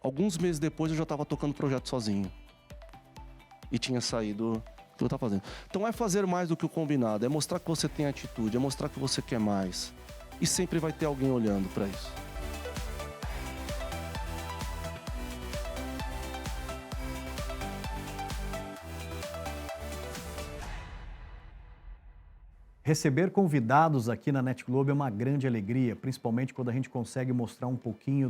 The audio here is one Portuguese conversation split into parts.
alguns meses depois eu já estava tocando projeto sozinho. E tinha saído o que eu estava fazendo. Então é fazer mais do que o combinado, é mostrar que você tem atitude, é mostrar que você quer mais. E sempre vai ter alguém olhando para isso. Receber convidados aqui na Net Globo é uma grande alegria, principalmente quando a gente consegue mostrar um pouquinho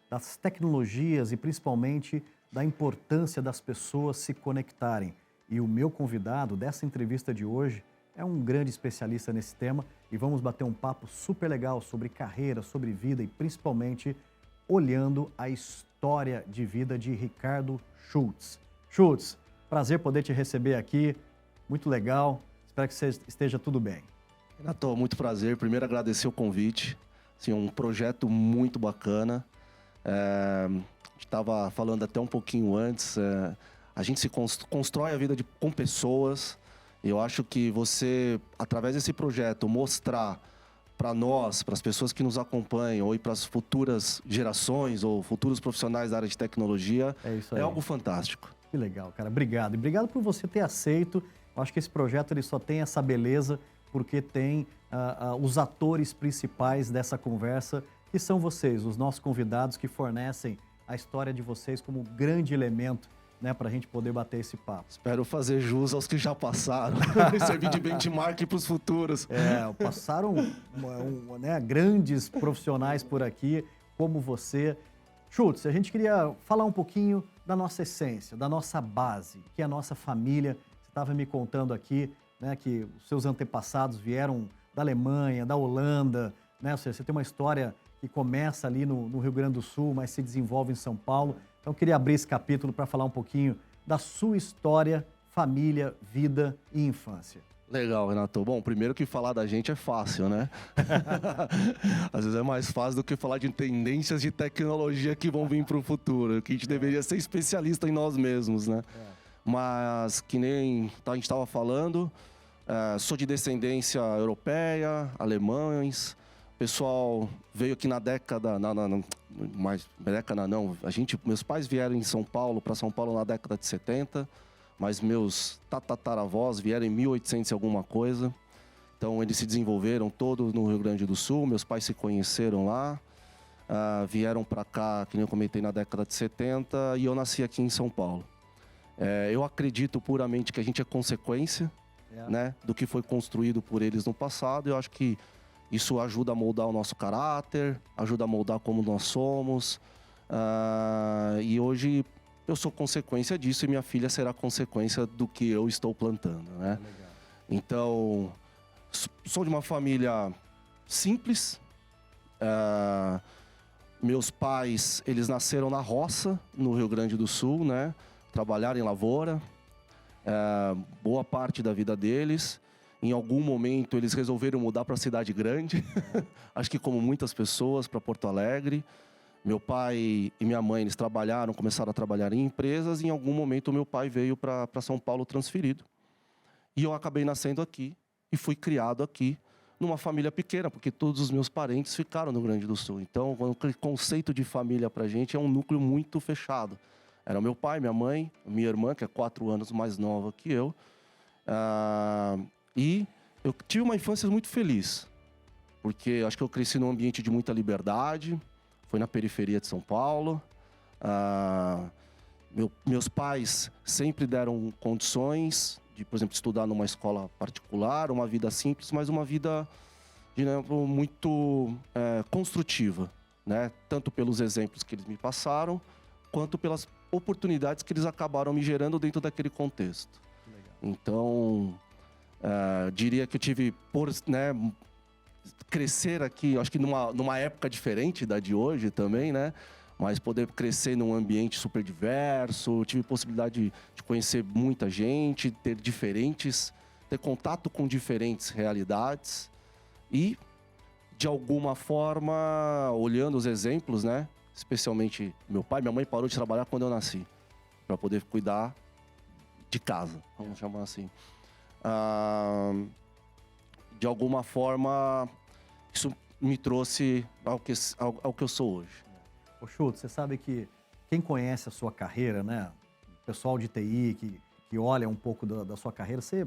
das tecnologias e principalmente da importância das pessoas se conectarem. E o meu convidado dessa entrevista de hoje é um grande especialista nesse tema e vamos bater um papo super legal sobre carreira, sobre vida e principalmente olhando a história de vida de Ricardo Schultz. Schultz, prazer poder te receber aqui, muito legal. Espero que você esteja tudo bem. Renato, muito prazer. Primeiro agradecer o convite. Assim, um projeto muito bacana. A gente estava falando até um pouquinho antes. A gente se constrói a vida com pessoas. Eu acho que você, através desse projeto, mostrar para nós, para as pessoas que nos acompanham, ou para as futuras gerações ou futuros profissionais da área de tecnologia, é algo fantástico. Que legal, cara. Obrigado. E obrigado por você ter aceito. Eu acho que esse projeto ele só tem essa beleza porque tem os atores principais dessa conversa, que são vocês, os nossos convidados que fornecem a história de vocês como grande elemento, né, para a gente poder bater esse papo. Espero fazer jus aos que já passaram e servir de benchmark para os futuros. Passaram né, grandes profissionais por aqui, como você. Schultz, a gente queria falar um pouquinho da nossa essência, da nossa base, que é a nossa família. Você estava me contando aqui, né, que os seus antepassados vieram da Alemanha, da Holanda, né? Ou seja, você tem uma história que começa ali no Rio Grande do Sul, mas se desenvolve em São Paulo. Então, eu queria abrir esse capítulo para falar um pouquinho da sua história, família, vida e infância. Legal, Renato. Bom, primeiro que falar da gente é fácil, né? Às vezes é mais fácil do que falar de tendências de tecnologia que vão vir para o futuro, que a gente deveria ser especialista em nós mesmos, né? Mas, que nem a gente estava falando, sou de descendência europeia, alemães. O pessoal veio aqui na década... década não. Meus pais vieram em São Paulo, para São Paulo na década de 70, mas meus tataravós vieram em 1800 e alguma coisa. Então, eles se desenvolveram todos no Rio Grande do Sul. Meus pais se conheceram lá. Vieram para cá, que nem eu comentei, na década de 70, e eu nasci aqui em São Paulo. Eu acredito puramente que a gente é consequência, né, do que foi construído por eles no passado. Eu acho que isso ajuda a moldar o nosso caráter, ajuda a moldar como nós somos. E hoje eu sou consequência disso e minha filha será consequência do que eu estou plantando, né? Então, sou de uma família simples. Meus pais, eles nasceram na roça, no Rio Grande do Sul, né? Trabalharam em lavoura, boa parte da vida deles. Em algum momento, eles resolveram mudar para a cidade grande. Acho que como muitas pessoas, para Porto Alegre. Meu pai e minha mãe, eles começaram a trabalhar em empresas. E em algum momento, meu pai veio para São Paulo transferido. E eu acabei nascendo aqui e fui criado aqui, numa família pequena, porque todos os meus parentes ficaram no Rio Grande do Sul. Então, o conceito de família para a gente é um núcleo muito fechado. Era meu pai, minha mãe, minha irmã, que é 4 anos mais nova que eu. E eu tive uma infância muito feliz, porque acho que eu cresci num ambiente de muita liberdade, foi na periferia de São Paulo. Meus pais sempre deram condições de, por exemplo, estudar numa escola particular, uma vida simples, mas uma vida, muito construtiva, né? Tanto pelos exemplos que eles me passaram, quanto pelas oportunidades que eles acabaram me gerando dentro daquele contexto. Então, diria que eu tive, crescer aqui, acho que numa época diferente da de hoje também, né? Mas poder crescer num ambiente super diverso, tive possibilidade de conhecer muita gente, ter contato com diferentes realidades e, de alguma forma, olhando os exemplos, né? Especialmente meu pai, minha mãe parou de trabalhar quando eu nasci, para poder cuidar de casa, vamos chamar assim. De alguma forma, isso me trouxe ao que eu sou hoje. Ô Schultz, você sabe que quem conhece a sua carreira, né? O pessoal de TI que olha um pouco da sua carreira, você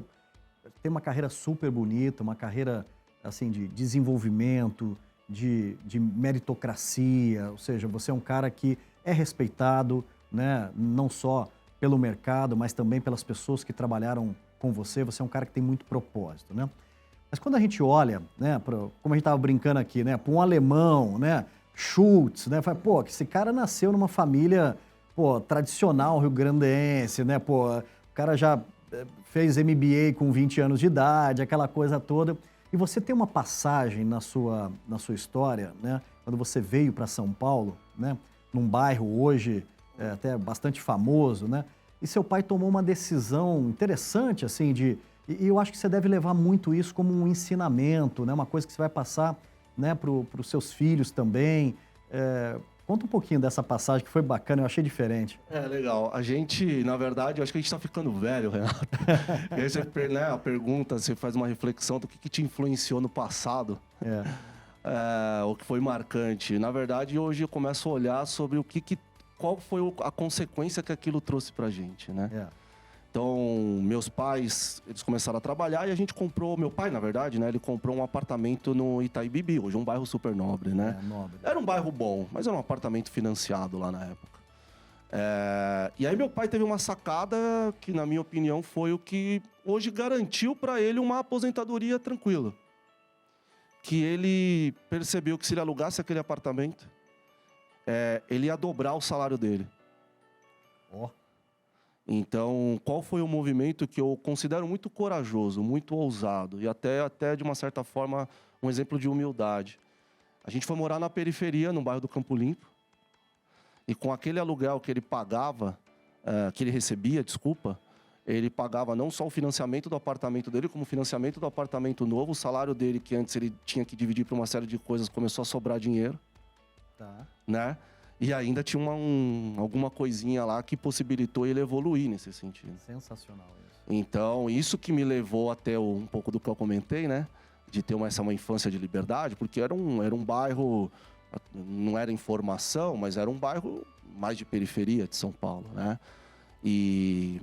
tem uma carreira super bonita, uma carreira assim de desenvolvimento, de meritocracia, ou seja, você é um cara que é respeitado, né? Não só pelo mercado, mas também pelas pessoas que trabalharam com você. Você é um cara que tem muito propósito, né? Mas quando a gente olha, né, como a gente estava brincando aqui, né, para um alemão, né, Schultz, né, fala, pô, que esse cara nasceu numa família, pô, tradicional rio-grandense, né, pô, o cara já fez MBA com 20 anos de idade, aquela coisa toda. E você tem uma passagem na sua história, né, quando você veio para São Paulo, né, num bairro hoje até bastante famoso, né, e seu pai tomou uma decisão interessante, assim, e eu acho que você deve levar muito isso como um ensinamento, né? Uma coisa que você vai passar, né, para os seus filhos também. Conta um pouquinho dessa passagem que foi bacana, eu achei diferente. Legal. A gente, na verdade, eu acho que a gente está ficando velho, Renato. E aí você, né, a pergunta, você faz uma reflexão do que te influenciou no passado. O que foi marcante. Na verdade, hoje eu começo a olhar sobre qual foi a consequência que aquilo trouxe pra gente, né? Então, meus pais, eles começaram a trabalhar e a gente comprou... Meu pai, na verdade, né? Ele comprou um apartamento no Itaim Bibi, hoje um bairro super nobre, né? Nobre. Era um bairro bom, mas era um apartamento financiado lá na época. E aí meu pai teve uma sacada que, na minha opinião, foi o que hoje garantiu para ele uma aposentadoria tranquila. Que ele percebeu que se ele alugasse aquele apartamento, ele ia dobrar o salário dele. Então, qual foi o movimento que eu considero muito corajoso, muito ousado e até de uma certa forma um exemplo de humildade? A gente foi morar na periferia, no bairro do Campo Limpo, e com aquele aluguel que ele pagava, que ele recebia, ele pagava não só o financiamento do apartamento dele, como o financiamento do apartamento novo, o salário dele, que antes ele tinha que dividir por uma série de coisas, começou a sobrar dinheiro, né? E ainda tinha alguma coisinha lá que possibilitou ele evoluir nesse sentido. Sensacional isso. Então, isso que me levou até um pouco do que eu comentei, né? De ter uma infância de liberdade, porque era um bairro, não era informação, mas era um bairro mais de periferia de São Paulo, né? E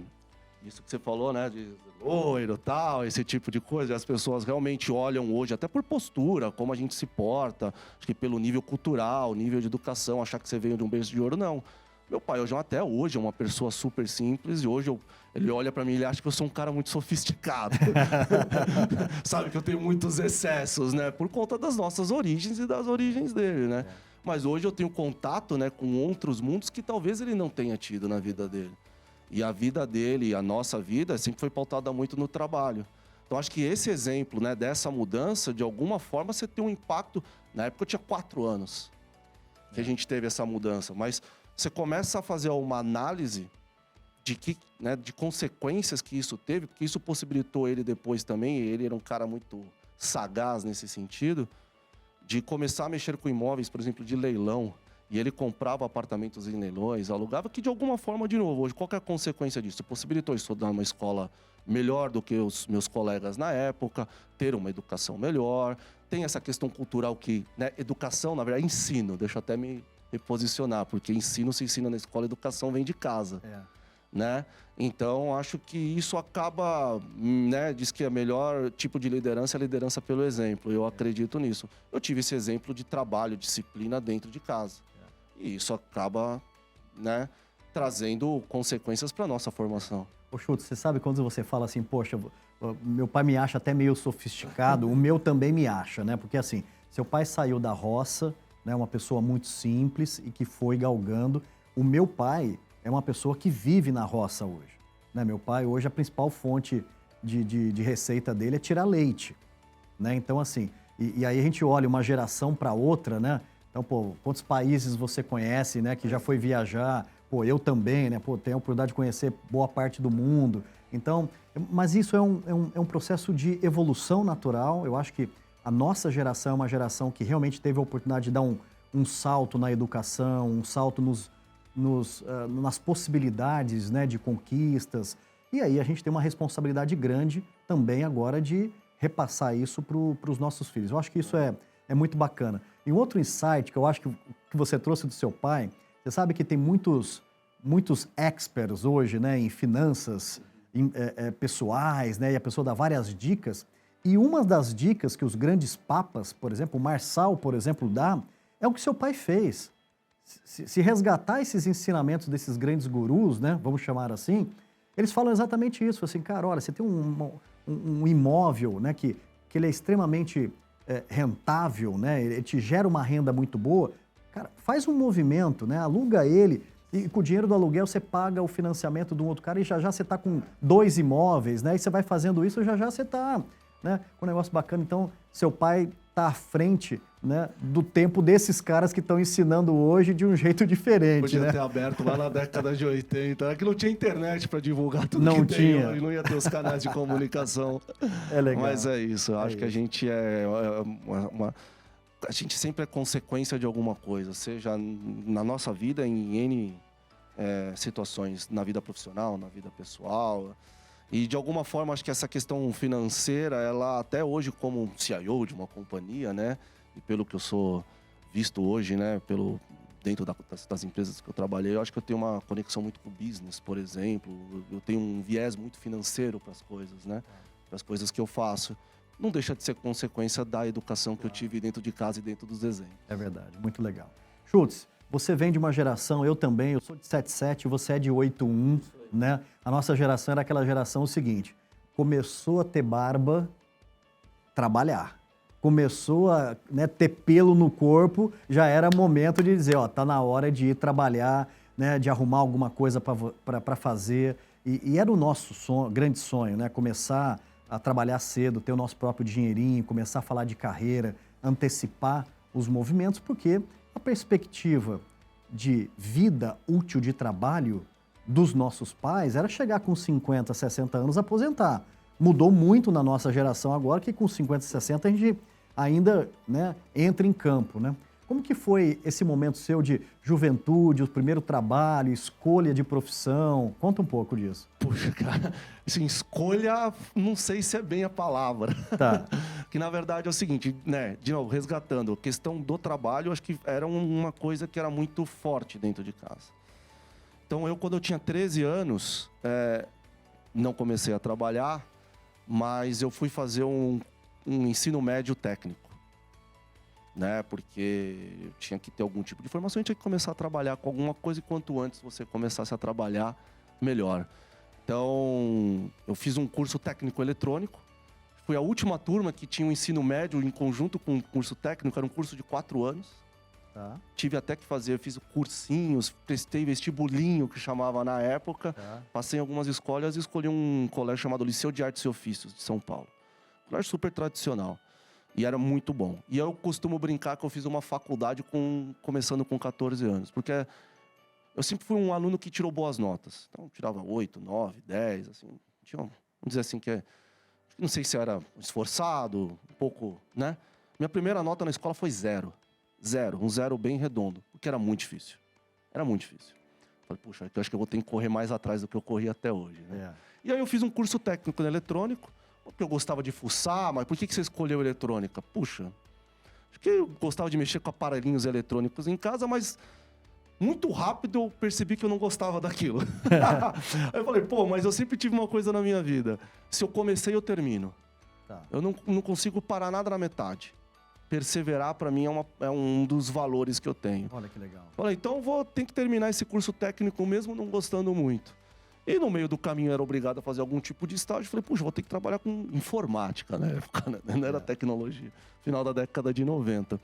isso que você falou, né? De loiro, tal, esse tipo de coisa. As pessoas realmente olham hoje, até por postura, como a gente se porta, acho que pelo nível cultural, nível de educação, achar que você veio de um berço de ouro, não. Meu pai, até hoje, é uma pessoa super simples, e hoje ele olha pra mim e ele acha que eu sou um cara muito sofisticado. Sabe, que eu tenho muitos excessos, né? Por conta das nossas origens e das origens dele, né? Mas hoje eu tenho contato, né, com outros mundos que talvez ele não tenha tido na vida dele. E a vida dele, a nossa vida, sempre foi pautada muito no trabalho. Então, acho que esse exemplo, né, dessa mudança, de alguma forma, você tem um impacto... Na época, eu tinha 4 anos que a gente teve essa mudança. Mas você começa a fazer uma análise de consequências que isso teve, porque isso possibilitou ele depois também, ele era um cara muito sagaz nesse sentido, de começar a mexer com imóveis, por exemplo, de leilão. E ele comprava apartamentos em leilões, alugava, que de alguma forma, de novo, hoje, qual que é a consequência disso? Possibilitou estudar numa escola melhor do que os meus colegas na época, ter uma educação melhor, tem essa questão cultural que, né, educação, na verdade, é ensino, deixa eu até me reposicionar, porque ensino se ensina na escola, educação vem de casa, né? Então, acho que isso acaba, né, diz que o melhor tipo de liderança é a liderança pelo exemplo, eu acredito nisso. Eu tive esse exemplo de trabalho, disciplina dentro de casa. E isso acaba, né, trazendo consequências para a nossa formação. Ô, Schultz, você sabe quando você fala assim, poxa, meu pai me acha até meio sofisticado, o meu também me acha, né? Porque assim, seu pai saiu da roça, né, uma pessoa muito simples e que foi galgando. O meu pai é uma pessoa que vive na roça hoje, né? Meu pai hoje a principal fonte de receita dele é tirar leite, né? Então assim, e aí a gente olha uma geração para outra, né? Então, pô, quantos países você conhece, né, que já foi viajar? Pô, eu também, né? Pô, tenho a oportunidade de conhecer boa parte do mundo. Então, mas isso é um processo de evolução natural. Eu acho que a nossa geração é uma geração que realmente teve a oportunidade de dar um salto na educação, um salto nas possibilidades, né, de conquistas. E aí a gente tem uma responsabilidade grande também agora de repassar isso para os nossos filhos. Eu acho que isso é muito bacana. E um outro insight que eu acho que você trouxe do seu pai Você sabe que tem muitos experts hoje, né, em finanças pessoais, né, e a pessoa dá várias dicas. E uma das dicas que os grandes papas, por exemplo, o Marçal, por exemplo, dá, é o que seu pai fez. Se resgatar esses ensinamentos desses grandes gurus, né, vamos chamar assim, eles falam exatamente isso. Assim, cara, olha, você tem um imóvel, né, que ele é extremamente rentável, né, ele te gera uma renda muito boa. Cara, faz um movimento, né, aluga ele e com o dinheiro do aluguel você paga o financiamento de um outro cara e já você está com 2 imóveis, né, e você vai fazendo isso, já você está, né, com um negócio bacana. Então, seu pai está à frente, né, do tempo desses caras que estão ensinando hoje de um jeito diferente. Podia, né? ter aberto lá na década de 80, é que não tinha internet para divulgar tudo Não que tinha. tem hoje, não ia ter os canais de comunicação. É legal. Mas é isso, eu acho que a gente a gente sempre é consequência de alguma coisa, seja na nossa vida, em N situações, na vida profissional, na vida pessoal. E de alguma forma, acho que essa questão financeira, ela até hoje, como um CIO de uma companhia, né? E pelo que eu sou visto hoje, né? Dentro das empresas que eu trabalhei, eu acho que eu tenho uma conexão muito com o business, por exemplo. Eu tenho um viés muito financeiro para as coisas, né? Para as coisas que eu faço. Não deixa de ser consequência da educação que eu tive dentro de casa e dentro dos desenhos. É verdade, muito legal. Schultz, você vem de uma geração, eu também, eu sou de 77, você é de 81, né? A nossa geração era aquela geração seguinte, começou a ter barba, trabalhar. Começou a, né, ter pelo no corpo, já era momento de dizer, ó, tá na hora de ir trabalhar, né, de arrumar alguma coisa para fazer. E era o nosso sonho, grande sonho, né? Começar a trabalhar cedo, ter o nosso próprio dinheirinho, começar a falar de carreira, antecipar os movimentos, porque a perspectiva de vida útil de trabalho dos nossos pais era chegar com 50, 60 anos aposentar. Mudou muito na nossa geração agora, que com 50, 60 a gente ainda, né, entra em campo, né? Como que foi esse momento seu de juventude, o primeiro trabalho, escolha de profissão? Conta um pouco disso. Puxa, cara, assim, escolha, não sei se é bem a palavra. Tá. Que na verdade é o seguinte, né, de novo, resgatando, a questão do trabalho, acho que era uma coisa que era muito forte dentro de casa. Então quando eu tinha 13 anos, não comecei a trabalhar, mas eu fui fazer um ensino médio técnico. Né? Porque eu tinha que ter algum tipo de formação, eu tinha que começar a trabalhar com alguma coisa, e quanto antes você começasse a trabalhar, melhor. Então, eu fiz um curso técnico eletrônico, fui a última turma que tinha um ensino médio em conjunto com um curso técnico, era um curso de 4 anos. Tá. Tive até que fazer, fiz cursinhos, prestei vestibulinho, que chamava na época, passei em algumas escolas e escolhi um colégio chamado Liceu de Artes e Ofícios, de São Paulo. Colégio super tradicional. E era muito bom. E eu costumo brincar que eu fiz uma faculdade começando com 14 anos. Porque eu sempre fui um aluno que tirou boas notas. Então, eu tirava 8, 9, 10, assim. Vamos dizer assim que não sei se eu era esforçado, um pouco, né? Minha primeira nota na escola foi 0. 0. Um 0 bem redondo. Porque era muito difícil. Era muito difícil. Falei, puxa, eu acho que eu vou ter que correr mais atrás do que eu corri até hoje, né? E aí eu fiz um curso técnico no eletrônico. Porque eu gostava de fuçar, mas por que você escolheu eletrônica? Puxa, acho que eu gostava de mexer com aparelhinhos eletrônicos em casa, mas muito rápido eu percebi que eu não gostava daquilo. Aí eu falei, mas eu sempre tive uma coisa na minha vida. Se eu comecei, eu termino. Tá. Eu não consigo parar nada na metade. Perseverar, para mim, é um dos valores que eu tenho. Olha que legal. Falei, então ter que terminar esse curso técnico mesmo não gostando muito. E no meio do caminho eu era obrigado a fazer algum tipo de estágio. Falei, puxa, vou ter que trabalhar com informática, né? Não era tecnologia. Final da década de 90.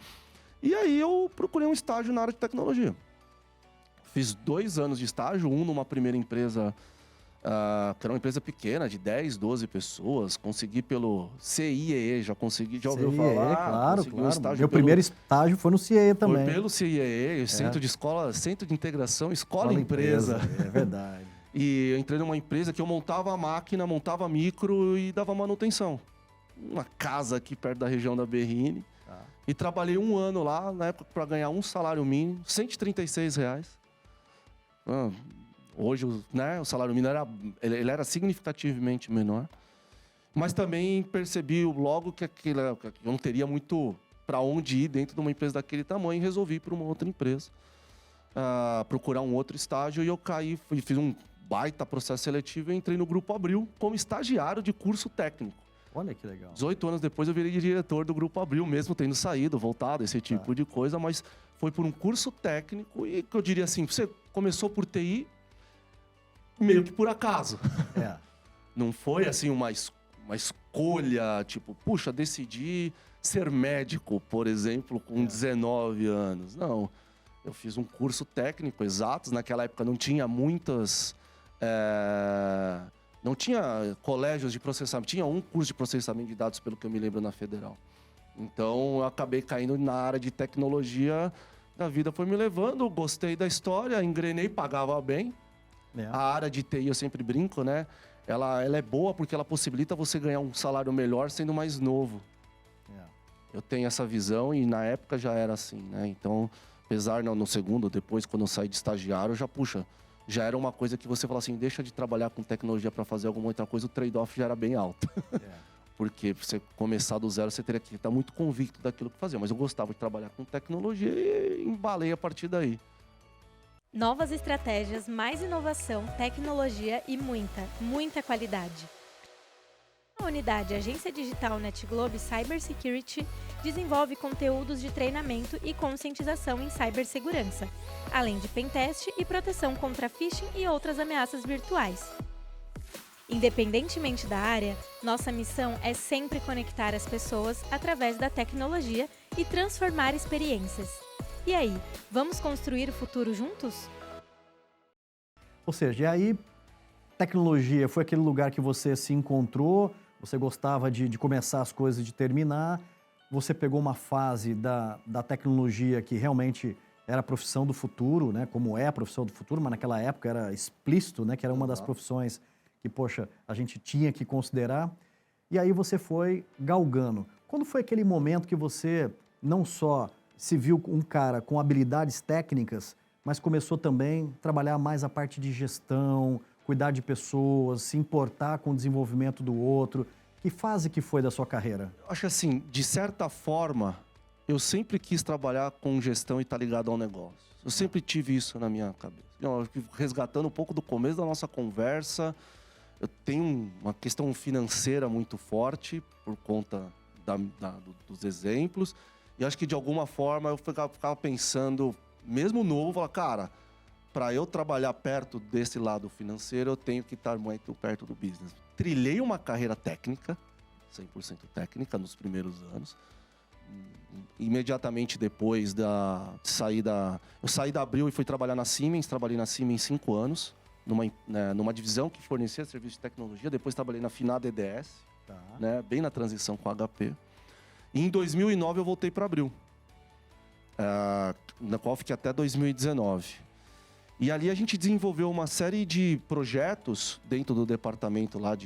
E aí eu procurei um estágio na área de tecnologia. Fiz 2 anos de estágio, um numa primeira empresa, que era uma empresa pequena, de 10, 12 pessoas. Consegui pelo CIEE, já ouviu falar? Claro. Meu primeiro estágio foi no CIEE também. Foi pelo CIEE, Centro de Integração Escola Empresa. É verdade. E eu entrei numa empresa que eu montava a máquina, montava micro e dava manutenção. Uma casa aqui perto da região da Berrini. Tá. E trabalhei 1 ano lá, na época, para ganhar um salário mínimo, R$136. Hoje, né, o salário mínimo ele era significativamente menor. Mas também percebi logo que eu não teria muito para onde ir dentro de uma empresa daquele tamanho e resolvi ir para uma outra empresa. procurar um outro estágio e eu caí, fiz um baita processo seletivo e entrei no Grupo Abril como estagiário de curso técnico. Olha que legal. 18 anos depois eu virei diretor do Grupo Abril, mesmo tendo saído, voltado, esse tipo de coisa, mas foi por um curso técnico e que eu diria assim, você começou por TI meio que por acaso. Não foi assim uma escolha, tipo, puxa, decidi ser médico, por exemplo, com 19 anos. Não, eu fiz um curso técnico, exatos. Naquela época não tinha não tinha colégios de processamento. Tinha um curso de processamento de dados, pelo que eu me lembro, na Federal. Então, eu acabei caindo na área de tecnologia. A vida foi me levando, gostei da história, engrenei, pagava bem. A área de TI, eu sempre brinco, né? Ela é boa porque ela possibilita você ganhar um salário melhor sendo mais novo. Eu tenho essa visão e na época já era assim, né? Então, apesar no segundo, depois, quando eu saí de estagiário, já era uma coisa que você fala assim, deixa de trabalhar com tecnologia para fazer alguma outra coisa, o trade-off já era bem alto. Porque pra você começar do zero, você teria que estar muito convicto daquilo que fazia. Mas eu gostava de trabalhar com tecnologia e embalei a partir daí. Novas estratégias, mais inovação, tecnologia e muita qualidade. A unidade Agência Digital NetGlobe Cybersecurity desenvolve conteúdos de treinamento e conscientização em cibersegurança, além de pentest e proteção contra phishing e outras ameaças virtuais. Independentemente da área, nossa missão é sempre conectar as pessoas através da tecnologia e transformar experiências. E aí, vamos construir o futuro juntos? Ou seja, e aí, tecnologia foi aquele lugar que você se encontrou, você gostava de começar as coisas e de terminar, você pegou uma fase da tecnologia que realmente era a profissão do futuro, né? Como é a profissão do futuro, mas naquela época era explícito, né? Que era uma das profissões que, poxa, a gente tinha que considerar. E aí você foi galgando. Quando foi aquele momento que você não só se viu um cara com habilidades técnicas, mas começou também a trabalhar mais a parte de gestão, cuidar de pessoas, se importar com o desenvolvimento do outro? Que fase que foi da sua carreira? Acho assim, de certa forma, eu sempre quis trabalhar com gestão e estar ligado ao negócio. Eu sempre tive isso na minha cabeça. Resgatando um pouco do começo da nossa conversa, eu tenho uma questão financeira muito forte por conta dos exemplos. E acho que de alguma forma eu ficava pensando, mesmo novo, falar, cara, para eu trabalhar perto desse lado financeiro, eu tenho que estar muito perto do business. Trilhei uma carreira técnica, 100% técnica, nos primeiros anos. Imediatamente depois eu saí da Abril e fui trabalhar na Siemens. Trabalhei na Siemens 5 anos, numa divisão que fornecia serviço de tecnologia. Depois trabalhei na Finada EDS, né, bem na transição com a HP. E em 2009 eu voltei para a Abril, na qual fiquei até 2019. E ali a gente desenvolveu uma série de projetos dentro do departamento lá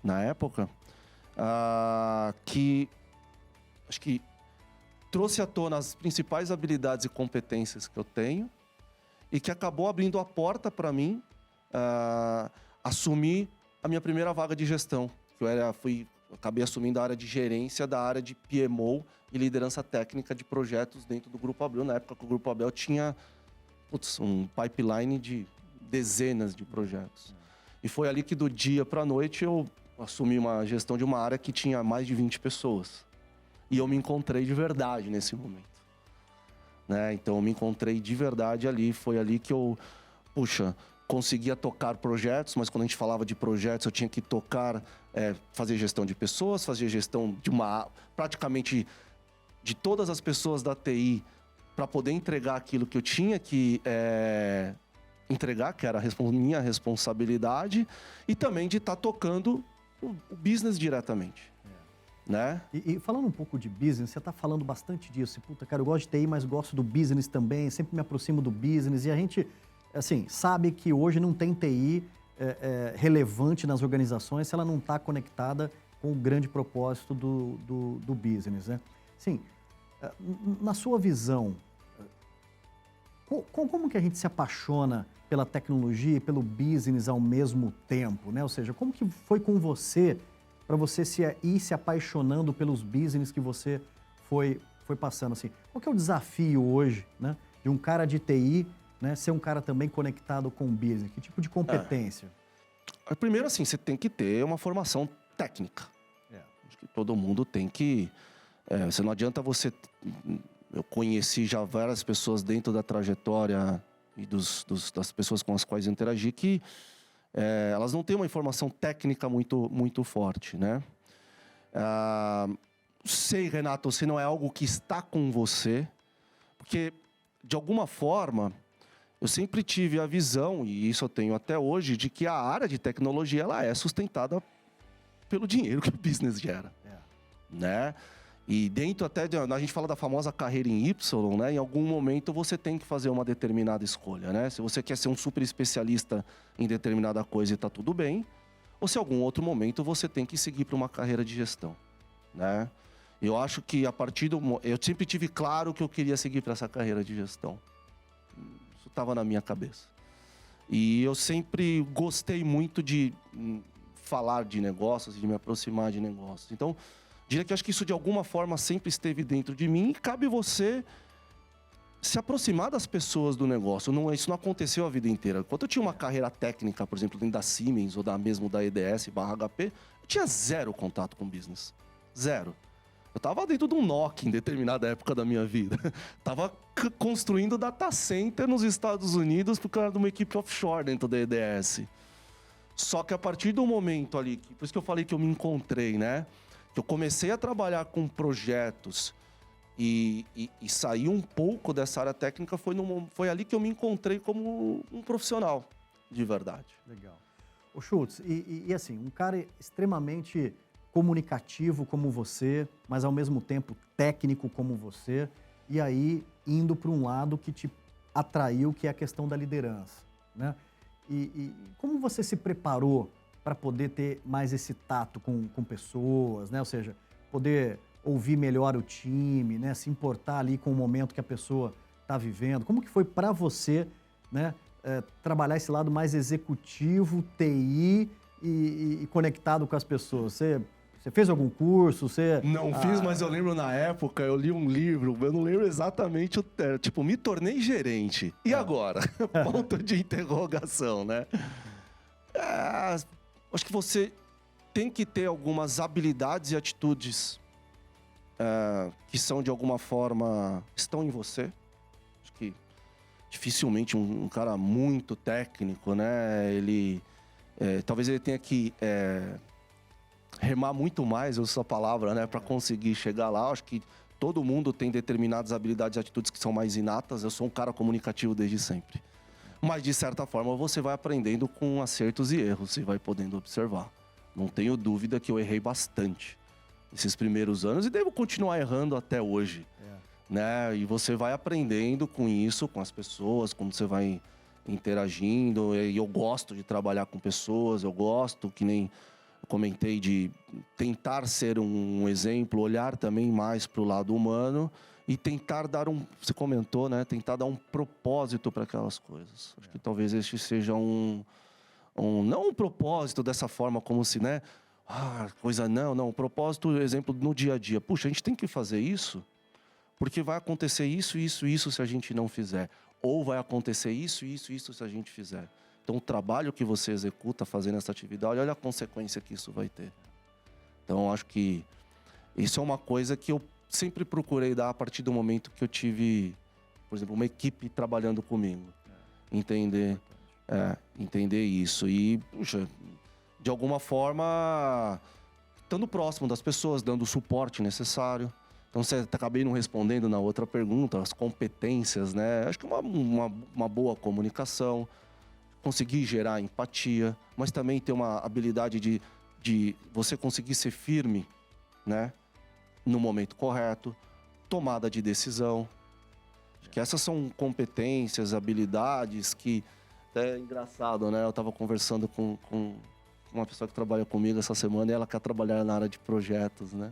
na época, que acho que trouxe à tona as principais habilidades e competências que eu tenho e que acabou abrindo a porta para mim assumir a minha primeira vaga de gestão. Acabei assumindo a área de gerência da área de PMO e liderança técnica de projetos dentro do Grupo Abril. Na época que o Grupo Abril tinha um pipeline de dezenas de projetos. E foi ali que do dia para a noite eu assumi uma gestão de uma área que tinha mais de 20 pessoas. E eu me encontrei de verdade nesse momento. Né? Então eu me encontrei de verdade ali. Foi ali que eu, conseguia tocar projetos, mas quando a gente falava de projetos, eu tinha que tocar, fazer gestão de pessoas, fazer gestão de praticamente de todas as pessoas da TI, para poder entregar aquilo que eu tinha que entregar, que era a minha responsabilidade, e também de estar tocando o business diretamente. Né? E falando um pouco de business, você está falando bastante disso. Puta, cara, eu gosto de TI, mas gosto do business também, sempre me aproximo do business. E a gente, assim, sabe que hoje não tem TI relevante nas organizações se ela não está conectada com o grande propósito do business, né? Sim, na sua visão, como que a gente se apaixona pela tecnologia e pelo business ao mesmo tempo, né? Ou seja, como que foi com você para você ir se apaixonando pelos business que você foi passando, assim? Qual que é o desafio hoje, né, de um cara de TI né, ser um cara também conectado com o business? Que tipo de competência? Primeiro, assim, você tem que ter uma formação técnica. Acho que todo mundo tem que... você não adianta você... Eu conheci já várias pessoas dentro da trajetória e das pessoas com as quais eu interagi que elas não têm uma informação técnica muito forte, né? Sei, Renato, se não é algo que está com você, porque, de alguma forma, eu sempre tive a visão, e isso eu tenho até hoje, de que a área de tecnologia ela é sustentada pelo dinheiro que o business gera, né? E dentro até, a gente fala da famosa carreira em Y, né? Em algum momento você tem que fazer uma determinada escolha, né? Se você quer ser um super especialista em determinada coisa e está tudo bem, ou se em algum outro momento você tem que seguir para uma carreira de gestão, né? Eu acho que a partir do... Eu sempre tive claro que eu queria seguir para essa carreira de gestão. Isso estava na minha cabeça. E eu sempre gostei muito de falar de negócios, de me aproximar de negócios. Então, diria que acho que isso de alguma forma sempre esteve dentro de mim e cabe você se aproximar das pessoas do negócio. Isso não aconteceu a vida inteira. Quando eu tinha uma carreira técnica, por exemplo, dentro da Siemens ou mesmo da EDS/HP, eu tinha zero contato com business. Zero. Eu estava dentro de um Nokia em determinada época da minha vida. Estava construindo data center nos Estados Unidos por causa de uma equipe offshore dentro da EDS. Só que a partir do momento ali, por isso que eu falei que eu me encontrei, né? Que eu comecei a trabalhar com projetos e saí um pouco dessa área técnica, foi ali que eu me encontrei como um profissional, de verdade. Legal. Ô Schultz, e assim, um cara extremamente comunicativo como você, mas ao mesmo tempo técnico como você, e aí indo para um lado que te atraiu, que é a questão da liderança, né? E como você se preparou para poder ter mais esse tato com pessoas, né? Ou seja, poder ouvir melhor o time, né? Se importar ali com o momento que a pessoa está vivendo. Como que foi para você, né? Trabalhar esse lado mais executivo, TI e conectado com as pessoas? Você fez algum curso? Não fiz, mas eu lembro na época, eu li um livro, eu não lembro exatamente o termo, tipo, me tornei gerente. E agora? Ponto de interrogação, né? Acho que você tem que ter algumas habilidades e atitudes que são, de alguma forma, estão em você. Acho que dificilmente um cara muito técnico, né? Talvez ele tenha que remar muito mais, eu uso essa palavra, né? Para conseguir chegar lá. Acho que todo mundo tem determinadas habilidades e atitudes que são mais inatas. Eu sou um cara comunicativo desde sempre. Mas, de certa forma, você vai aprendendo com acertos e erros e vai podendo observar. Não tenho dúvida que eu errei bastante nesses primeiros anos e devo continuar errando até hoje. Né? E você vai aprendendo com isso, com as pessoas, quando você vai interagindo. E eu gosto de trabalhar com pessoas, eu gosto, que nem eu comentei, de tentar ser um exemplo, olhar também mais para o lado humano e tentar dar você comentou, né? Tentar dar um propósito para aquelas coisas. Acho que talvez este seja não um propósito dessa forma, como se, né? Não, um propósito, exemplo, no dia a dia. Puxa, a gente tem que fazer isso, porque vai acontecer isso se a gente não fizer. Ou vai acontecer isso se a gente fizer. Então, o trabalho que você executa fazendo essa atividade, olha a consequência que isso vai ter. Então, acho que isso é uma coisa que eu sempre procurei dar a partir do momento que eu tive, por exemplo, uma equipe trabalhando comigo. Entender isso. E, puxa, de alguma forma, estando próximo das pessoas, dando o suporte necessário. Então, acabei não respondendo na outra pergunta, as competências, né? Acho que uma boa comunicação, conseguir gerar empatia, mas também ter uma habilidade de você conseguir ser firme, né? No momento correto, tomada de decisão. Acho que essas são competências, habilidades que... É engraçado, né? Eu estava conversando com uma pessoa que trabalha comigo essa semana e ela quer trabalhar na área de projetos, né?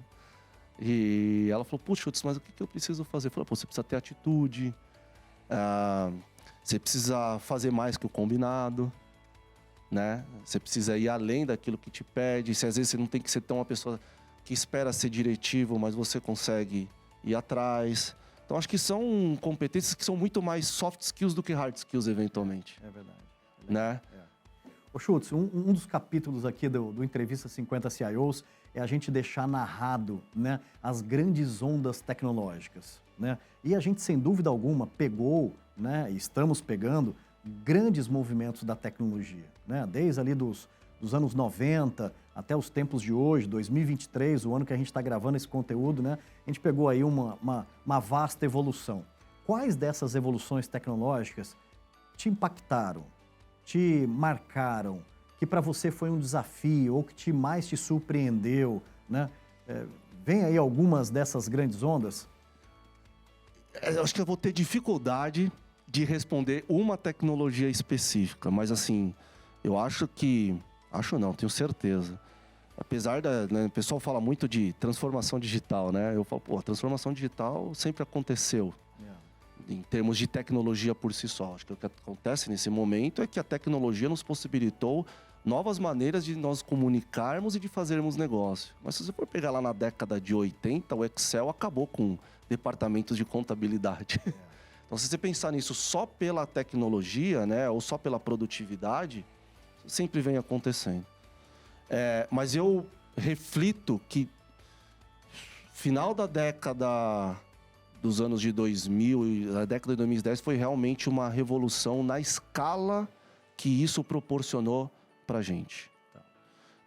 E ela falou, puxa, mas o que eu preciso fazer? Eu falei, você precisa ter atitude, você precisa fazer mais que o combinado, né? Você precisa ir além daquilo que te pede. Às vezes você não tem que ser tão uma pessoa que espera ser diretivo, mas você consegue ir atrás. Então, acho que são competências que são muito mais soft skills do que hard skills, eventualmente. É verdade. Né? Ô Schultz, um dos capítulos aqui do Entrevista 50 CIOs é a gente deixar narrado, né, as grandes ondas tecnológicas, né? E a gente, sem dúvida alguma, pegou, né, e estamos pegando grandes movimentos da tecnologia, né? Desde ali dos anos 90 até os tempos de hoje, 2023, o ano que a gente está gravando esse conteúdo, né? A gente pegou aí uma vasta evolução. Quais dessas evoluções tecnológicas te impactaram, te marcaram, que para você foi um desafio ou que mais te surpreendeu, né? Vem aí algumas dessas grandes ondas? Eu acho que eu vou ter dificuldade de responder uma tecnologia específica, mas assim, eu acho que... Acho não, tenho certeza. Apesar né, o pessoal fala muito de transformação digital, né? Eu falo, pô, a transformação digital sempre aconteceu. Em termos de tecnologia por si só. Acho que o que acontece nesse momento é que a tecnologia nos possibilitou novas maneiras de nós comunicarmos e de fazermos negócio. Mas se você for pegar lá na década de 80, o Excel acabou com departamentos de contabilidade. Então, se você pensar nisso só pela tecnologia, né, ou só pela produtividade, sempre vem acontecendo. Mas eu reflito que final da década dos anos de 2000, a década de 2010 foi realmente uma revolução na escala que isso proporcionou para a gente.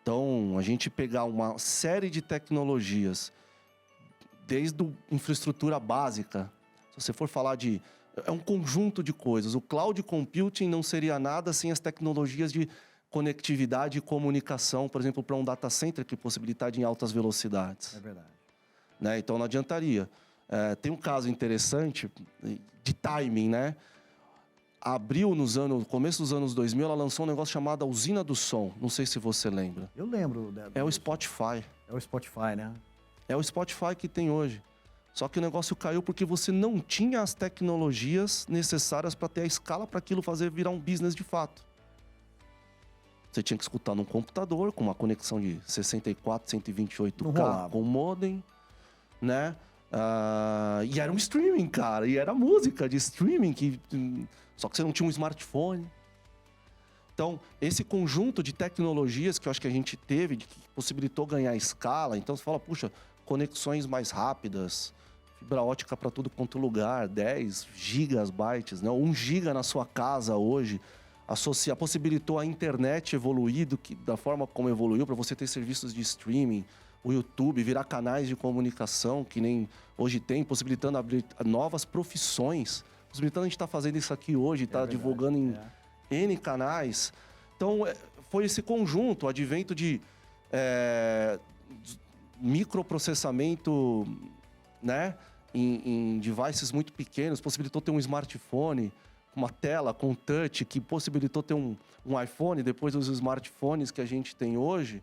Então, a gente pegar uma série de tecnologias, desde a infraestrutura básica, se você for falar é um conjunto de coisas. O cloud computing não seria nada sem as tecnologias de conectividade e comunicação, por exemplo, para um data center que possibilitaria em altas velocidades. É verdade. Né? Então, não adiantaria. Tem um caso interessante de timing, né? Abril, no começo dos anos 2000, ela lançou um negócio chamado Usina do Som. Não sei se você lembra. Eu lembro. É o Spotify. É o Spotify, né? É o Spotify que tem hoje. Só que o negócio caiu porque você não tinha as tecnologias necessárias para ter a escala para aquilo virar um business de fato. Você tinha que escutar num computador com uma conexão de 64, 128K com modem, né? E era um streaming, cara. E era música de streaming, só que você não tinha um smartphone. Então, esse conjunto de tecnologias que eu acho que a gente teve, que possibilitou ganhar escala. Então, você fala, puxa, conexões mais rápidas, fibra ótica para tudo quanto lugar, 10 gigabytes, né? 1 giga na sua casa hoje. Possibilitou a internet evoluir da forma como evoluiu, para você ter serviços de streaming, o YouTube, virar canais de comunicação, que nem hoje tem, possibilitando abrir novas profissões, possibilitando a gente estar fazendo isso aqui hoje, estar divulgando em N canais. Então, foi esse conjunto, o advento de microprocessamento, né, em devices muito pequenos, possibilitou ter um smartphone, uma tela com touch, que possibilitou ter um iPhone, depois dos smartphones que a gente tem hoje.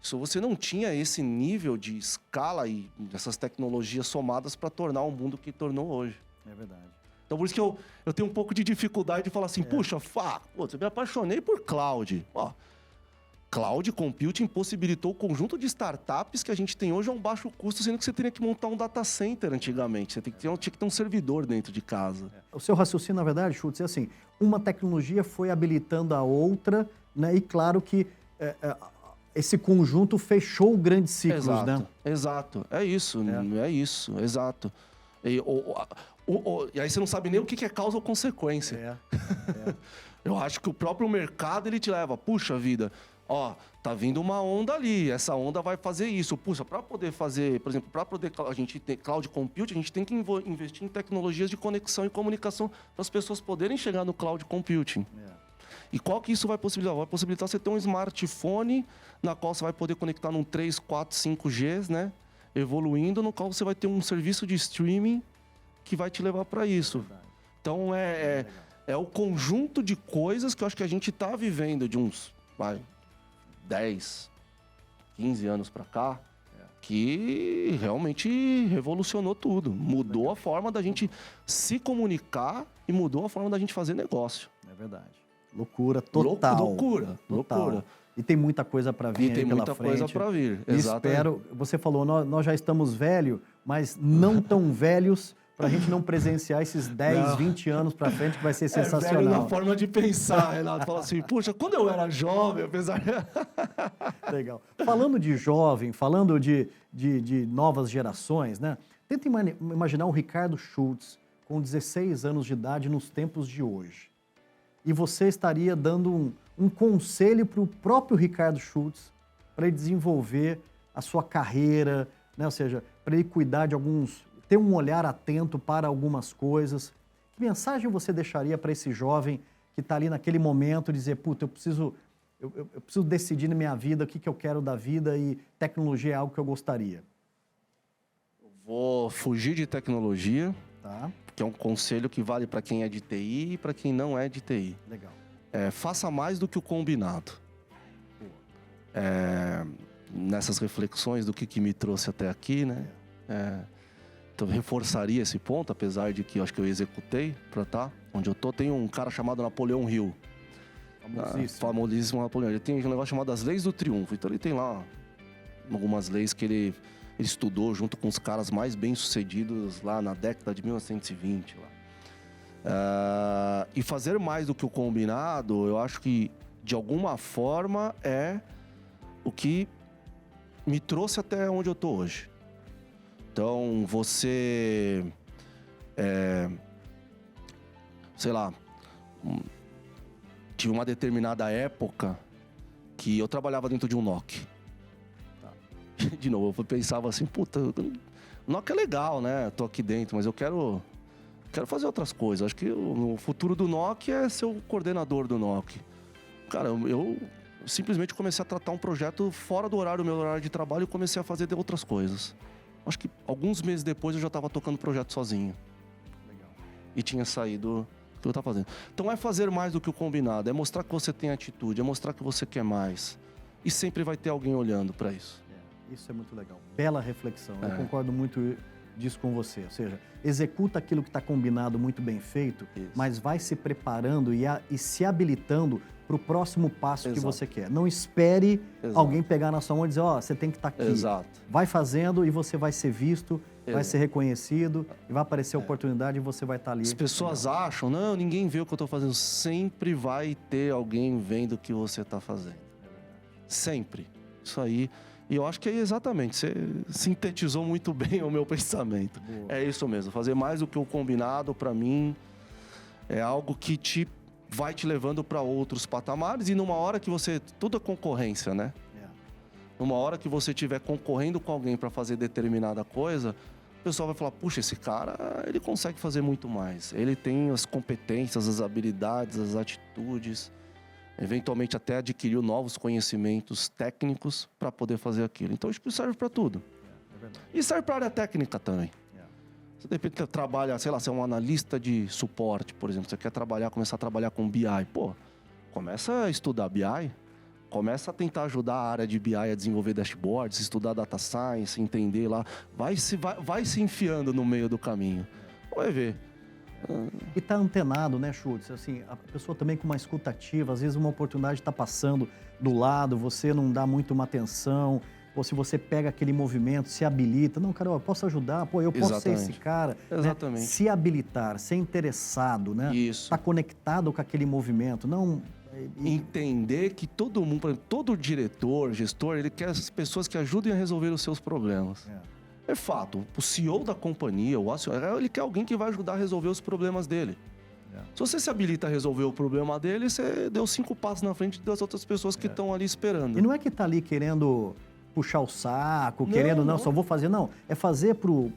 Isso você não tinha esse nível de escala e essas tecnologias somadas para tornar o mundo que tornou hoje. É verdade. Então, por isso que eu tenho um pouco de dificuldade de falar assim, puxa, eu me apaixonei por cloud. Ó, cloud computing possibilitou o conjunto de startups que a gente tem hoje a um baixo custo, sendo que você teria que montar um data center antigamente. Você tinha que ter um servidor dentro de casa. O seu raciocínio, na verdade, Schultz, é assim, uma tecnologia foi habilitando a outra, né? E claro que esse conjunto fechou grandes ciclos, né? Exato. É isso, exato. E aí você não sabe nem o que é causa ou consequência. Eu acho que o próprio mercado, ele te leva, puxa vida, ó, tá vindo uma onda ali, essa onda vai fazer isso. Puxa, para poder fazer, por exemplo, para poder a gente ter cloud computing, a gente tem que investir em tecnologias de conexão e comunicação para as pessoas poderem chegar no cloud computing. E qual que isso vai possibilitar? Vai possibilitar você ter um smartphone na qual você vai poder conectar num 3, 4, 5Gs, né? Evoluindo, no qual você vai ter um serviço de streaming que vai te levar para isso. Então, é o conjunto de coisas que eu acho que a gente está vivendo de uns 10, 15 anos para cá, que realmente revolucionou tudo. Mudou a forma da gente se comunicar e mudou a forma da gente fazer negócio. É verdade. Loucura total. Loucura. E tem muita coisa para vir aí pela frente. Tem muita coisa para vir, exatamente. Espero, você falou, nós já estamos velhos, mas não tão velhos pra gente não presenciar esses 10, 20 anos pra frente, que vai ser É velho sensacional. na forma de pensar, Renato. Fala assim, puxa, quando eu era jovem, apesar... Legal. Falando de jovem, falando de novas gerações, né? Tenta imaginar o Ricardo Schultz com 16 anos de idade nos tempos de hoje. E você estaria dando um conselho para o próprio Ricardo Schultz para ele desenvolver a sua carreira, né? Ou seja, para ele cuidar de ter um olhar atento para algumas coisas. Que mensagem você deixaria para esse jovem que está ali naquele momento, dizer, puta, eu preciso decidir na minha vida o que eu quero da vida e tecnologia é algo que eu gostaria? Vou fugir de tecnologia, Tá, que é um conselho que vale para quem é de TI e para quem não é de TI. legal. Faça mais do que o combinado. Nessas reflexões do que me trouxe até aqui, né? Então, reforçaria esse ponto, apesar de que eu acho que eu executei para estar onde eu tô. Tem um cara chamado Napoleão Hill. Famosíssimo Napoleão. Ele tem um negócio chamado as Leis do Triunfo. Então ele tem lá algumas leis que ele estudou junto com os caras mais bem-sucedidos lá na década de 1920. E fazer mais do que o combinado, eu acho que de alguma forma é o que me trouxe até onde eu tô hoje. Então você, sei lá, tive uma determinada época que eu trabalhava dentro de um NOC. De novo, eu pensava assim, puta, NOC é legal, né? Tô aqui dentro, mas eu quero fazer outras coisas. Acho que o futuro do NOC é ser o coordenador do NOC. Cara, eu simplesmente comecei a tratar um projeto fora do meu horário de trabalho e comecei a fazer outras coisas. Acho que alguns meses depois eu já estava tocando o projeto sozinho. Legal. E tinha saído o que eu estava fazendo. Então é fazer mais do que o combinado, é mostrar que você tem atitude, é mostrar que você quer mais. E sempre vai ter alguém olhando para isso. Isso é muito legal. Bela reflexão. Eu concordo muito disso com você. Ou seja, executa aquilo que está combinado muito bem feito, mas vai se preparando e se habilitando para o próximo passo que você quer. Não espere alguém pegar na sua mão e dizer, você tem que estar aqui. Exato. Vai fazendo e você vai ser visto, vai ser reconhecido, e vai aparecer a oportunidade e você vai estar ali. As pessoas acham, não, ninguém vê o que eu estou fazendo. Sempre vai ter alguém vendo o que você está fazendo. Sempre. Isso aí. E eu acho que é exatamente, você sintetizou muito bem o meu pensamento. Boa. É isso mesmo, fazer mais do que o combinado, para mim, é algo que vai te levando para outros patamares. E numa hora que você... Tudo é concorrência, né? Numa hora que você estiver concorrendo com alguém para fazer determinada coisa, o pessoal vai falar, puxa, esse cara, ele consegue fazer muito mais. Ele tem as competências, as habilidades, as atitudes... Eventualmente até adquiriu novos conhecimentos técnicos para poder fazer aquilo. Então, acho que serve para tudo. E serve para a área técnica também. Você de repente trabalha, sei lá, você é um analista de suporte, por exemplo. Você quer começar a trabalhar com BI. Pô, começa a estudar BI. Começa a tentar ajudar a área de BI a desenvolver dashboards, estudar data science, entender lá. Vai se enfiando no meio do caminho. Vai ver. E tá antenado, né, Schultz? Assim, a pessoa também com uma escuta ativa, às vezes uma oportunidade está passando do lado, você não dá muito uma atenção, ou se você pega aquele movimento, se habilita, não, cara, eu posso ajudar, pô, eu posso ser esse cara. Exatamente. Né? Se habilitar, ser interessado, né? Isso. Tá conectado com aquele movimento, não... Entender que todo mundo, por exemplo, todo diretor, gestor, ele quer as pessoas que ajudem a resolver os seus problemas. É fato, o CEO da companhia, o acionista, ele quer alguém que vai ajudar a resolver os problemas dele. Se você se habilita a resolver o problema dele, você deu 5 passos na frente das outras pessoas que estão ali esperando. E não é que tá ali querendo puxar o saco, querendo, não, só vou fazer, não. É fazer pro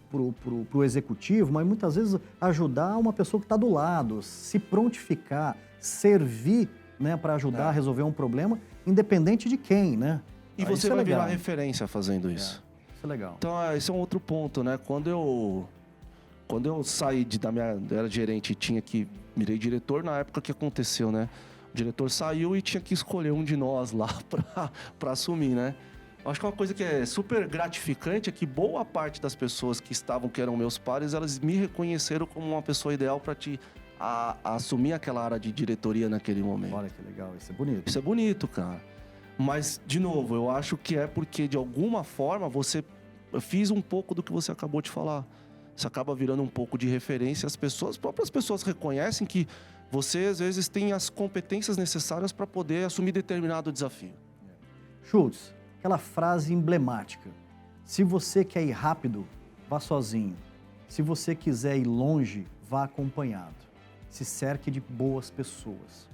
executivo, mas muitas vezes ajudar uma pessoa que está do lado, se prontificar, servir, né, para ajudar a resolver um problema, independente de quem, né? E você vai virar referência fazendo isso. Isso é legal. Então, esse é um outro ponto, né? Quando eu saí eu era gerente e virei diretor, na época que aconteceu, né? O diretor saiu e tinha que escolher um de nós lá para assumir, né? Eu acho que uma coisa que é super gratificante é que boa parte das pessoas que eram meus pares, elas me reconheceram como uma pessoa ideal para assumir aquela área de diretoria naquele momento. Olha que legal, isso é bonito. Isso é bonito, cara. Mas, de novo, eu acho que é porque, de alguma forma, eu fiz um pouco do que você acabou de falar. você acaba virando um pouco de referência. As próprias pessoas reconhecem que você, às vezes, tem as competências necessárias para poder assumir determinado desafio. Schultz, aquela frase emblemática. Se você quer ir rápido, vá sozinho. Se você quiser ir longe, vá acompanhado. Se cerque de boas pessoas.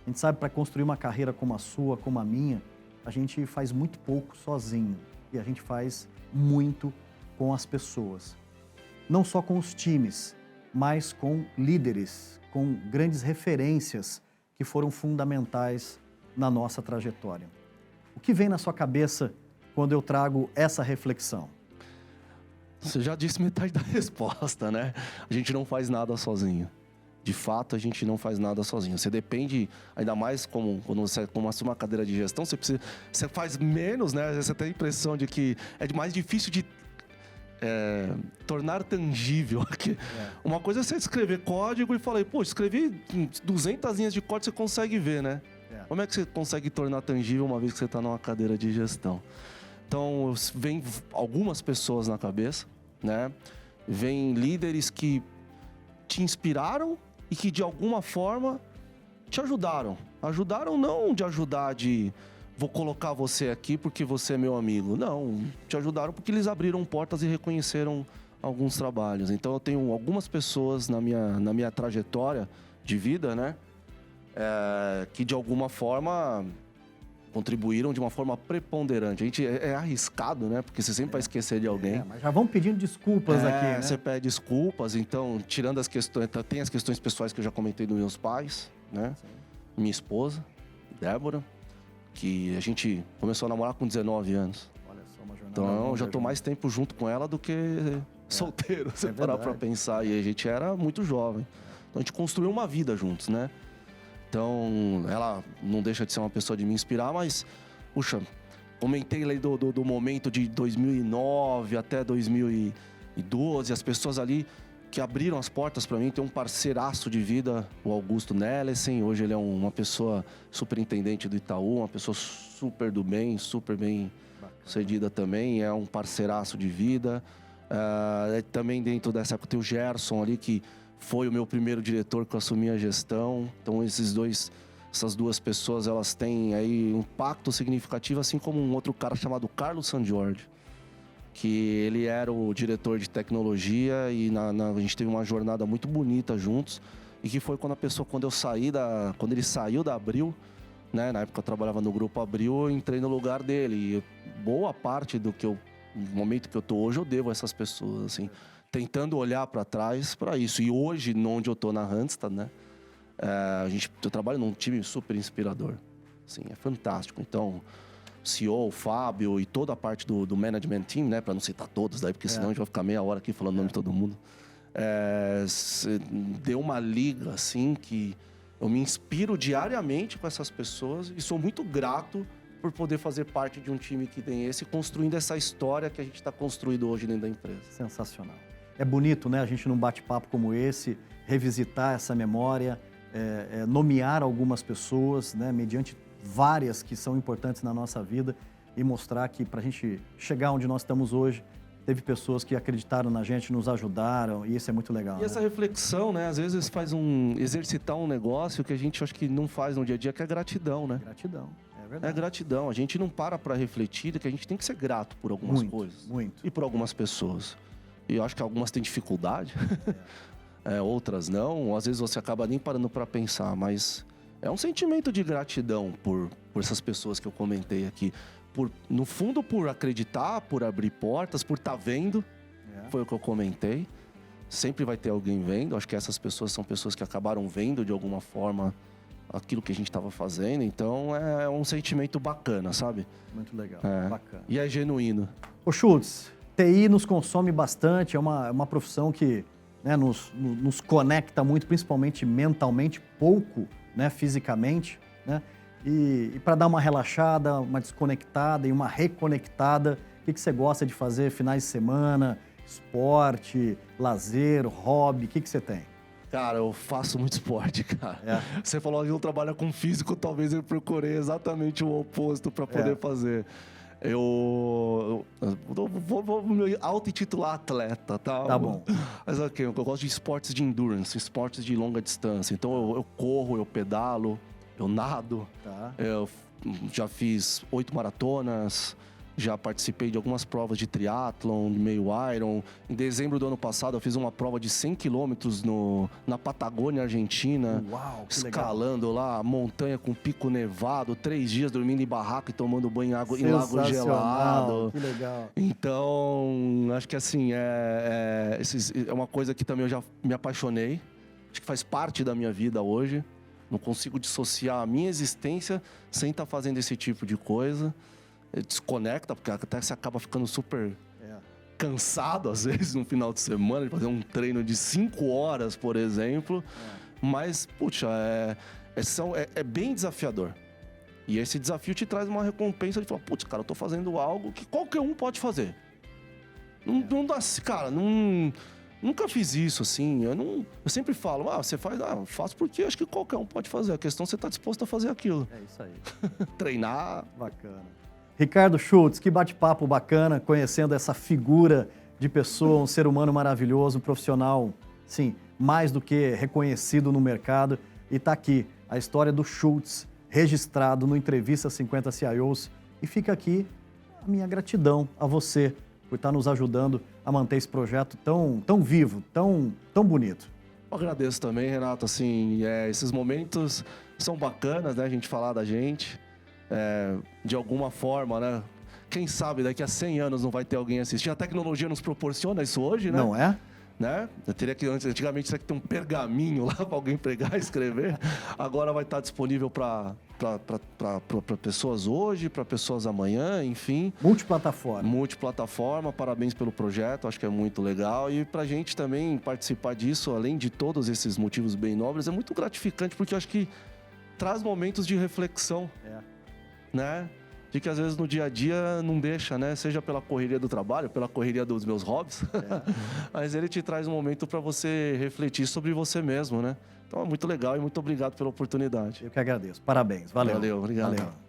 A gente sabe, para construir uma carreira como a sua, como a minha, a gente faz muito pouco sozinho. E a gente faz muito com as pessoas. Não só com os times, mas com líderes, com grandes referências que foram fundamentais na nossa trajetória. O que vem na sua cabeça quando eu trago essa reflexão? Você já disse metade da resposta, né? A gente não faz nada sozinho. De fato, a gente não faz nada sozinho. Você depende, ainda mais quando você assume uma cadeira de gestão, você faz menos, né? Às vezes você tem a impressão de que é mais difícil de tornar tangível. Uma coisa é você escrever código e falar, pô, escrevi 200 linhas de código, você consegue ver, né? Como é que você consegue tornar tangível uma vez que você está numa cadeira de gestão? Então, vem algumas pessoas na cabeça, né? Vem líderes que te inspiraram e que, de alguma forma, te ajudaram. Ajudaram não de ajudar de... vou colocar você aqui porque você é meu amigo. Não, te ajudaram porque eles abriram portas e reconheceram alguns trabalhos. Então, eu tenho algumas pessoas na minha trajetória de vida, né? Que, de alguma forma, contribuíram de uma forma preponderante. A gente é arriscado, né? Porque você sempre vai esquecer de alguém. Mas já vamos pedindo desculpas aqui, né? Você pede desculpas. Então, tirando as questões... Tem as questões pessoais que eu já comentei dos meus pais, né? Sim. Minha esposa, Débora, que a gente começou a namorar com 19 anos. Olha só, uma jornada. Então, eu já tô mais tempo junto com ela do que solteiro, se parar pra pensar. E a gente era muito jovem. Então, a gente construiu uma vida juntos, né? Então, ela não deixa de ser uma pessoa de me inspirar, mas, puxa, comentei ali do momento de 2009 até 2012, as pessoas ali que abriram as portas para mim. Tem um parceiraço de vida, o Augusto Nellesen. Hoje ele é uma pessoa superintendente do Itaú, uma pessoa super do bem, super bem sucedida também. É um parceiraço de vida. Também dentro dessa época tem o Gerson ali, que foi o meu primeiro diretor que eu assumi a gestão. Então essas duas pessoas, elas têm aí um impacto significativo, assim como um outro cara chamado Carlos Sangiorgi, que ele era o diretor de tecnologia e a gente teve uma jornada muito bonita juntos. E que foi quando ele saiu da Abril, né? Na época eu trabalhava no Grupo Abril, eu entrei no lugar dele. E boa parte do momento que eu tô hoje, eu devo a essas pessoas, assim, tentando olhar para trás para isso. E hoje, onde eu tô na Randstad, né? Eu trabalho num time super inspirador. Assim, é fantástico. Então, o CEO, o Fábio e toda a parte do management team, né? Para não citar todos daí, porque senão a gente vai ficar meia hora aqui falando o nome de todo mundo. Deu uma liga, assim, que eu me inspiro diariamente com essas pessoas e sou muito grato por poder fazer parte de um time que tem construindo essa história que a gente está construindo hoje dentro da empresa. Sensacional. É bonito, né? A gente num bate-papo como esse, revisitar essa memória, nomear algumas pessoas, né? Mediante várias que são importantes na nossa vida e mostrar que para a gente chegar onde nós estamos hoje, teve pessoas que acreditaram na gente, nos ajudaram, e isso é muito legal. E essa reflexão, né? Às vezes exercitar um negócio que a gente acho que não faz no dia a dia, que é gratidão, né? Gratidão, é verdade. É gratidão. A gente não para refletir que a gente tem que ser grato por algumas coisas. Muito. E por algumas pessoas. E eu acho que algumas têm dificuldade, outras não. Ou às vezes você acaba nem parando para pensar, mas é um sentimento de gratidão por essas pessoas que eu comentei aqui. No fundo, por acreditar, por abrir portas, por estar vendo. Foi o que eu comentei. Sempre vai ter alguém vendo. Acho que essas pessoas são pessoas que acabaram vendo de alguma forma aquilo que a gente estava fazendo. Então, é um sentimento bacana, sabe? Muito legal, bacana. E é genuíno. Ô Schultz, TI nos consome bastante, é uma profissão que, né, nos conecta muito, principalmente mentalmente, pouco, né, fisicamente, né? E para dar uma relaxada, uma desconectada e uma reconectada, o que você gosta de fazer finais de semana, esporte, lazer, hobby, o que você tem? Cara, eu faço muito esporte, cara. Você falou que não trabalha com físico, talvez eu procurei exatamente o oposto para poder fazer. vou me auto-intitular atleta, tá? Tá bom. Mas ok, eu gosto de esportes de endurance, esportes de longa distância. Então eu corro, eu pedalo, eu nado. Tá. Eu já fiz 8 maratonas, já participei de algumas provas de triatlon, de meio Iron. Em dezembro do ano passado eu fiz uma prova de 100 quilômetros na Patagônia, Argentina. Uau, que legal. Escalando lá, montanha com pico nevado, 3 dias dormindo em barraca e tomando banho em lago gelado. Sensacional, que legal. Então, acho que assim, é uma coisa que também eu já me apaixonei. Acho que faz parte da minha vida hoje. Não consigo dissociar a minha existência sem estar fazendo esse tipo de coisa. Desconecta, porque até você acaba ficando super cansado, às vezes, no final de semana, de fazer um treino de 5 horas, por exemplo. Mas, puxa, é bem desafiador. E esse desafio te traz uma recompensa de falar, putz, cara, eu tô fazendo algo que qualquer um pode fazer. Não dá, cara, nunca fiz isso, assim. Eu sempre falo, você faz, faço porque acho que qualquer um pode fazer. A questão é você tá disposto a fazer aquilo. É isso aí. Treinar. Bacana. Ricardo Schultz, que bate-papo bacana, conhecendo essa figura de pessoa, um ser humano maravilhoso, um profissional, sim, mais do que reconhecido no mercado. E tá aqui a história do Schultz, registrado no Entrevista 50 CIOs. E fica aqui a minha gratidão a você por estar nos ajudando a manter esse projeto tão vivo, tão bonito. Eu agradeço também, Renato, assim, esses momentos são bacanas, né, a gente falar da gente, de alguma forma, né, quem sabe daqui a 100 anos não vai ter alguém assistindo, a tecnologia nos proporciona isso hoje, né? Não é? Né? Antigamente tinha que ter um pergaminho lá para alguém pegar e escrever. Agora vai estar disponível para pessoas hoje, para pessoas amanhã, enfim. Multiplataforma. Parabéns pelo projeto, acho que é muito legal. E para a gente também participar disso, além de todos esses motivos bem nobres, é muito gratificante, porque eu acho que traz momentos de reflexão, né? De que às vezes no dia a dia não deixa, né? Seja pela correria do trabalho, pela correria dos meus hobbies. Mas ele te traz um momento para você refletir sobre você mesmo, né? Então é muito legal e muito obrigado pela oportunidade. Eu que agradeço. Parabéns. Valeu. Valeu, obrigado. Valeu.